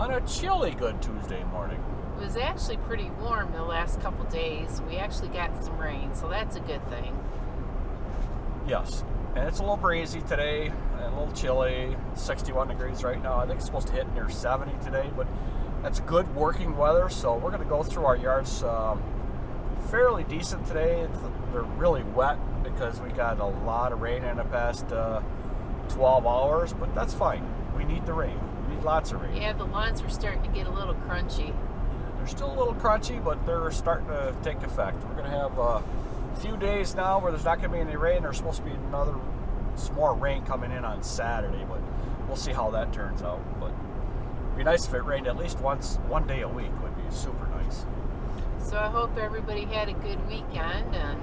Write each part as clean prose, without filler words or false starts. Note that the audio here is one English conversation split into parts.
on a chilly good Tuesday morning. It was actually pretty warm the last couple days. We actually got some rain, so that's a good thing. Yes, and it's a little breezy today, and a little chilly. 61 degrees right now. I think it's supposed to hit near 70 today, but that's good working weather. So we're going to go through our yards fairly decent today. They're really wet because we got a lot of rain in the past 12 hours, but that's fine. We need the rain. We need lots of rain. Yeah, the lawns are starting to get a little crunchy. They're still a little crunchy, but they're starting to take effect. We're going to have a few days now where there's not going to be any rain. There's supposed to be some more rain coming in on Saturday, but we'll see how that turns out. But it'd be nice if it rained at least one day a week. Would be super nice. So I hope everybody had a good weekend, and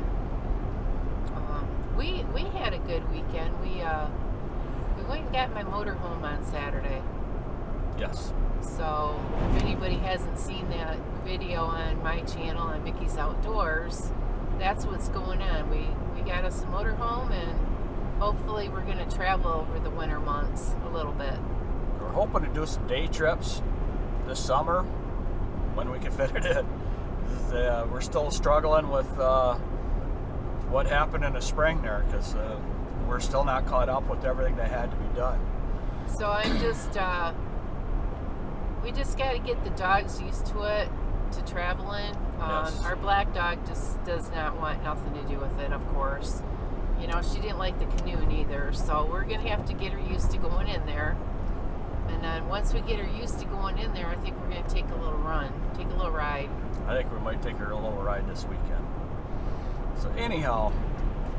we had a good weekend. We went and got my motorhome on Saturday. Yes. So if anybody hasn't seen that video on my channel on Vicki's Outdoors, that's what's going on. We got us a motorhome, and hopefully we're going to travel over the winter months a little bit. We're hoping to do some day trips this summer when we can fit it in. We're still struggling with what happened in the spring there, because we're still not caught up with everything that had to be done. So I'm just, we just got to get the dogs used to it, to traveling. Yes. Our black dog just does not want nothing to do with it, of course. You know, she didn't like the canoeing either, so we're going to have to get her used to going in there. And then once we get her used to going in there, I think we're going to take a little ride. I think we might take her a little ride this weekend. So anyhow,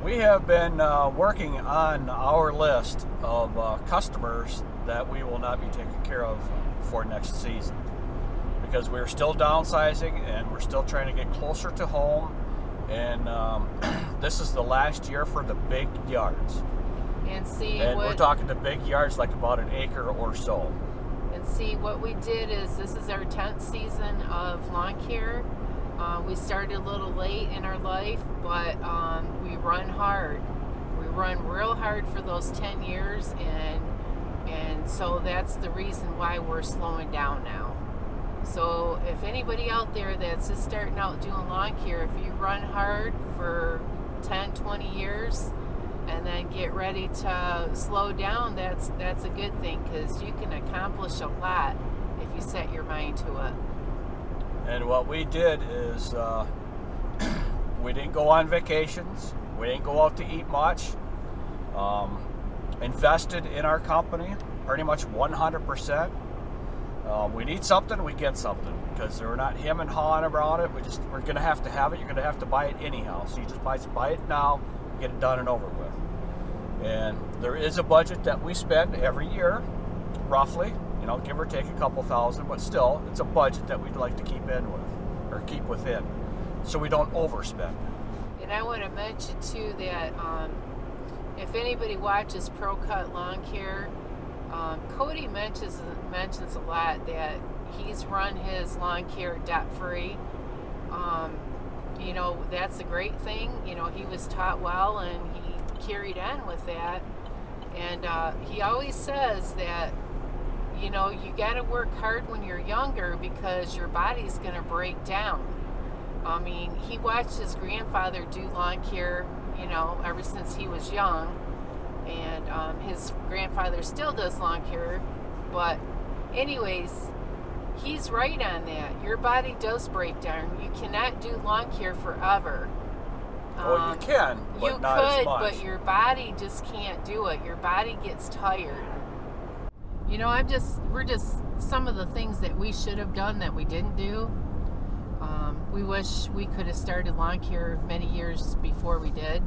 we have been working on our list of customers that we will not be taking care of for next season, because we're still downsizing and we're still trying to get closer to home, and this is the last year for the big yards. And we're talking the big yards, like about an acre or so. And see, what we did is, this is our 10th season of lawn care. We started a little late in our life, but we run hard. We run real hard for those 10 years, and so that's the reason why we're slowing down now. So if anybody out there that's just starting out doing lawn care, if you run hard for 10, 20 years, and then get ready to slow down, that's a good thing, because you can accomplish a lot if you set your mind to it. And what we did is we didn't go on vacations, we didn't go out to eat much, invested in our company pretty much 100%. We need something, we get something, because we're not him and hawing about it. We're going to have it. You're going to have to buy it anyhow. So you just buy it now, get it done and over with. And there is a budget that we spend every year, roughly, you know, give or take a couple thousand, but still, it's a budget that we'd like to keep within, so we don't overspend. And I want to mention too that if anybody watches Pro Cut Lawn Care, Cody mentions a lot that he's run his lawn care debt-free. You know, that's a great thing. You know, he was taught well, and he carried on with that. And he always says that, you know, you got to work hard when you're younger, because your body's going to break down. I mean, he watched his grandfather do lawn care, you know, ever since he was young. And his grandfather still does lawn care. But anyways, he's right on that. Your body does break down. You cannot do lawn care forever. Well, you can, but you not could, as much. But your body just can't do it. Your body gets tired. You know, we're just some of the things that we should have done that we didn't do. We wish we could have started lawn care many years before we did.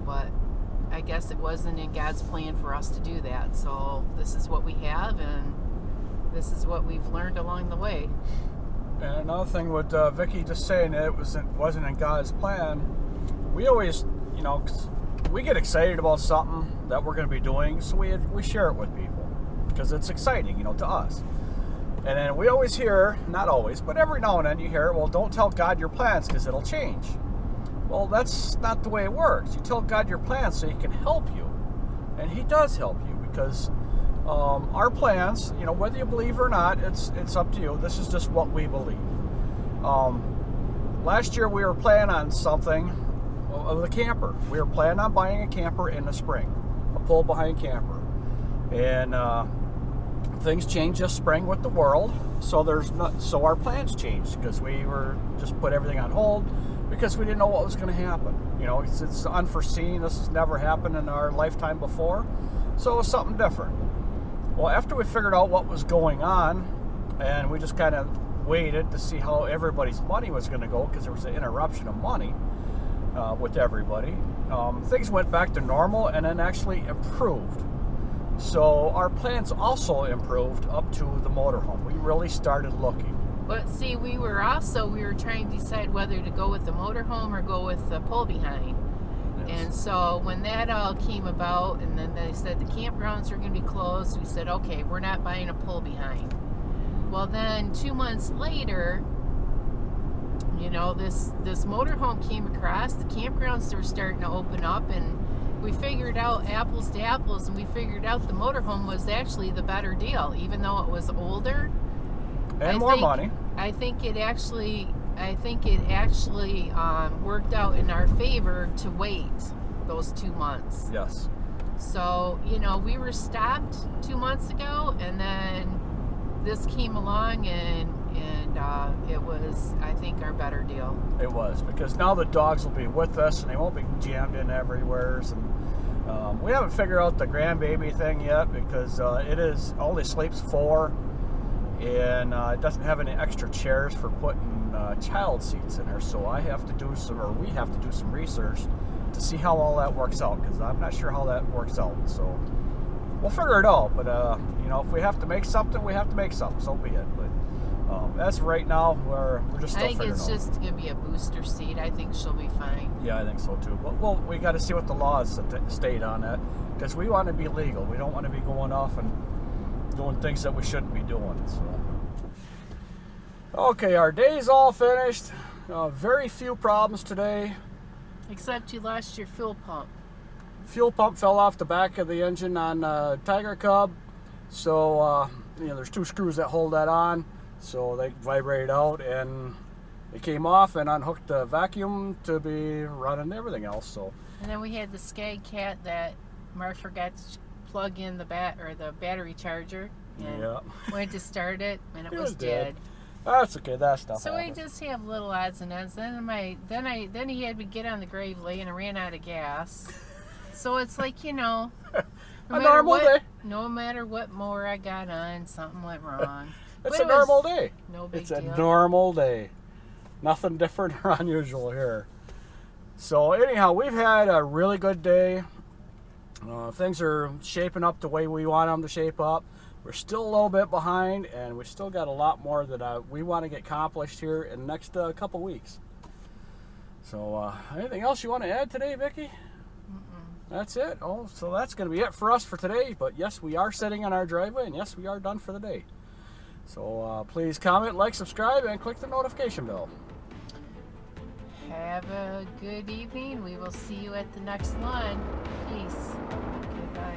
But I guess it wasn't in God's plan for us to do that. So this is what we have, and this is what we've learned along the way. And another thing with Vicki just saying that it wasn't in God's plan, we always, you know, we get excited about something that we're going to be doing, so we share it with people, because it's exciting, you know, to us. And then we always hear, not always, but every now and then you hear, well, don't tell God your plans because it'll change. Well, that's not the way it works. You tell God your plans so he can help you. And he does help you, because our plans, you know, whether you believe or not, it's up to you. This is just what we believe. Last year we were planning on something with a camper. We were planning on buying a camper in the spring, a pull-behind camper. And things changed this spring with the world, so so our plans changed because we were just put everything on hold because we didn't know what was going to happen. You know, it's unforeseen. This has never happened in our lifetime before, so it was something different. Well, after we figured out what was going on, and we just kind of waited to see how everybody's money was going to go because there was an interruption of money with everybody, things went back to normal and then actually improved. So our plans also improved up to the motorhome. We really started looking. But see, we were trying to decide whether to go with the motorhome or go with the pull behind. Yes. And so when that all came about, and then they said the campgrounds were going to be closed, we said, okay, we're not buying a pull behind. Well, then 2 months later, you know, this motorhome came across. The campgrounds were starting to open up, and we figured out apples to apples, and we figured out the motorhome was actually the better deal, even though it was older and more money. I think it actually worked out in our favor to wait those 2 months. Yes. So, you know, we were stopped 2 months ago, and then this came along, and it was, I think, our better deal. It was, because now the dogs will be with us and they won't be jammed in everywhere. And we haven't figured out the grandbaby thing yet because it only sleeps 4, and it doesn't have any extra chairs for putting child seats in there. So we have to do some research to see how all that works out, because I'm not sure how that works out. So we'll figure it out. But you know, if we have to make something, we have to make something. So be it. But as of right now, we're just still figuring it out. I think it's just going to be a booster seat. I think she'll be fine. Yeah, I think so too. But well, we got to see what the laws state on that, because we want to be legal. We don't want to be going off and doing things that we shouldn't be doing. So, okay, our day's all finished. Very few problems today. Except you lost your fuel pump. Fuel pump fell off the back of the engine on Tiger Cub. So, you know, there's 2 screws that hold that on. So they vibrated out, and it came off and unhooked the vacuum to be running everything else. So. And then we had the Skag Cat that Mark forgot to plug in the battery charger. And went to start it, and it was dead. That's okay. That stuff. So happens. We just have little odds and ends. Then he had me get on the Gravely, and I ran out of gas. So it's like, you know, a normal day. No matter what mower I got on, something went wrong. It's a normal day. No big deal. It's a normal day. Nothing different or unusual here. So anyhow, we've had a really good day. Things are shaping up the way we want them to shape up. We're still a little bit behind, and we still got a lot more that we want to get accomplished here in the next couple weeks. So anything else you want to add today, Vicki? That's it. Oh, so that's going to be it for us for today. But yes, we are sitting in our driveway, and yes, we are done for the day. So please comment, like, subscribe, and click the notification bell. Have a good evening. We will see you at the next one. Peace. Goodbye.